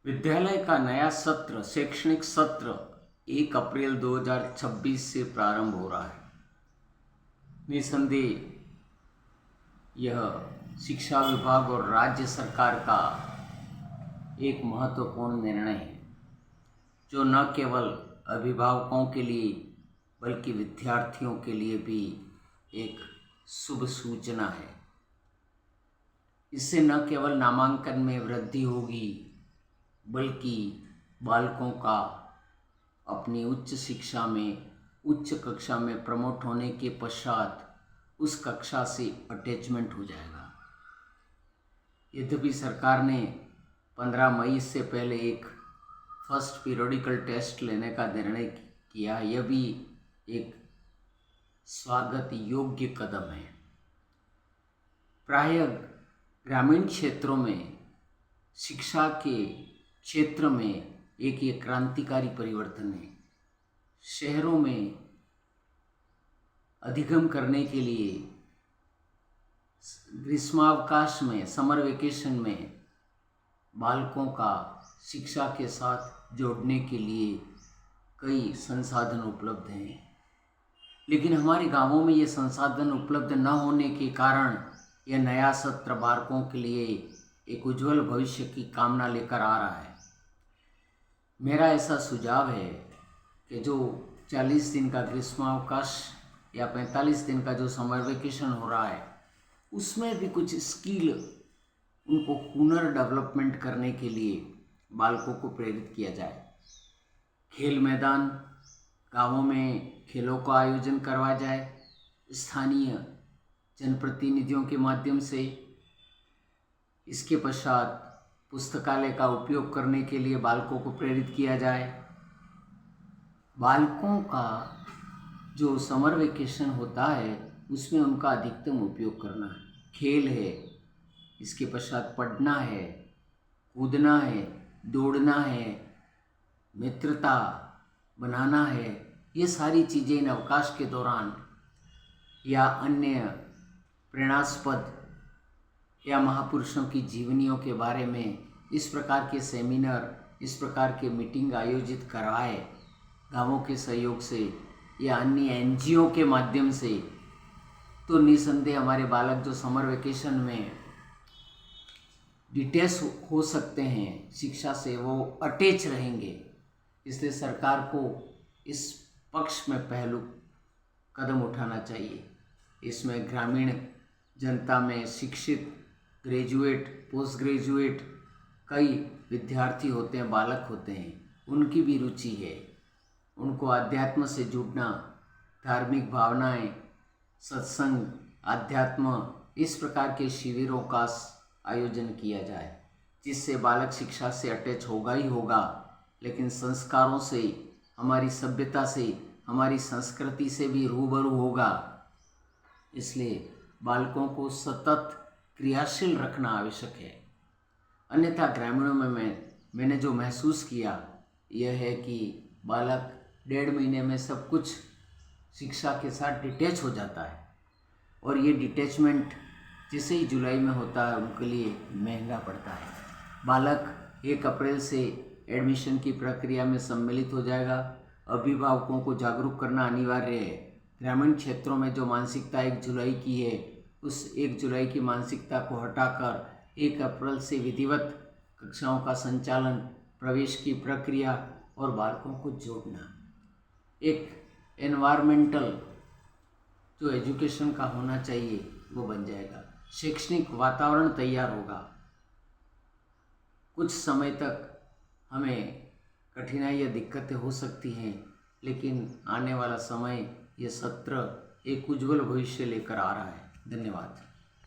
विद्यालय का नया सत्र शैक्षणिक सत्र 1 अप्रैल 2026 से प्रारंभ हो रहा है। निसंदेह यह शिक्षा विभाग और राज्य सरकार का एक महत्वपूर्ण निर्णय है, जो न केवल अभिभावकों के लिए बल्कि विद्यार्थियों के लिए भी एक शुभ सूचना है। इससे न केवल नामांकन में वृद्धि होगी बल्कि बालकों का अपनी उच्च शिक्षा में उच्च कक्षा में प्रमोट होने के पश्चात उस कक्षा से अटैचमेंट हो जाएगा। यद्यपि सरकार ने 15 मई से पहले एक फर्स्ट पीरियोडिकल टेस्ट लेने का निर्णय किया, यह भी एक स्वागत योग्य कदम है। प्रायः ग्रामीण क्षेत्रों में शिक्षा के क्षेत्र में एक ये क्रांतिकारी परिवर्तन है। शहरों में अधिगम करने के लिए ग्रीष्मावकाश में समर वेकेशन में बालकों का शिक्षा के साथ जोड़ने के लिए कई संसाधन उपलब्ध हैं, लेकिन हमारे गांवों में ये संसाधन उपलब्ध न होने के कारण यह नया सत्र बालकों के लिए एक उज्जवल भविष्य की कामना लेकर आ रहा है। मेरा ऐसा सुझाव है कि जो 40 दिन का ग्रीष्मावकाश या 45 दिन का जो समर वेकेशन हो रहा है, उसमें भी कुछ स्किल उनको हुनर डेवलपमेंट करने के लिए बालकों को प्रेरित किया जाए। खेल मैदान गांवों में खेलों का आयोजन करवाया जाए। स्थानीय जनप्रतिनिधियों के माध्यम से इसके पश्चात पुस्तकालय का उपयोग करने के लिए बालकों को प्रेरित किया जाए। बालकों का जो समर वेकेशन होता है उसमें उनका अधिकतम उपयोग करना है। खेल है, इसके पश्चात पढ़ना है, कूदना है, दौड़ना है, मित्रता बनाना है। ये सारी चीज़ें इन अवकाश के दौरान या अन्य प्रेरणास्पद या महापुरुषों की जीवनियों के बारे में इस प्रकार के सेमिनार, इस प्रकार के मीटिंग आयोजित करवाए गांवों के सहयोग से या अन्य एनजीओ के माध्यम से, तो निसंदेह हमारे बालक जो समर वेकेशन में डिटैच हो सकते हैं शिक्षा से, वो अटैच रहेंगे। इसलिए सरकार को इस पक्ष में पहलू कदम उठाना चाहिए। इसमें ग्रामीण जनता में शिक्षित, ग्रेजुएट, पोस्ट ग्रेजुएट कई विद्यार्थी होते हैं, बालक होते हैं, उनकी भी रुचि है। उनको अध्यात्म से जुड़ना, धार्मिक भावनाएं, सत्संग, अध्यात्म, इस प्रकार के शिविरों का आयोजन किया जाए, जिससे बालक शिक्षा से अटैच होगा ही होगा, लेकिन संस्कारों से, हमारी सभ्यता से, हमारी संस्कृति से भी रूबरू होगा। इसलिए बालकों को सतत क्रियाशील रखना आवश्यक है। अन्यथा ग्रामीणों में मैंने जो महसूस किया यह है कि बालक 1.5 महीने में सब कुछ शिक्षा के साथ डिटैच हो जाता है, और ये डिटैचमेंट जिसे ही जुलाई में होता है उनके लिए महंगा पड़ता है। बालक 1 अप्रैल से एडमिशन की प्रक्रिया में सम्मिलित हो जाएगा। अभिभावकों को जागरूक करना अनिवार्य है। ग्रामीण क्षेत्रों में जो मानसिकता 1 जुलाई की है, उस 1 जुलाई की मानसिकता को हटाकर 1 अप्रैल से विधिवत कक्षाओं का संचालन, प्रवेश की प्रक्रिया और बालकों को जोड़ना, एक एनवायरमेंटल जो एजुकेशन का होना चाहिए वो बन जाएगा। शैक्षणिक वातावरण तैयार होगा। कुछ समय तक हमें कठिनाई या दिक्कतें हो सकती हैं, लेकिन आने वाला समय ये सत्र एक उज्जवल भविष्य लेकर आ रहा है। धन्यवाद।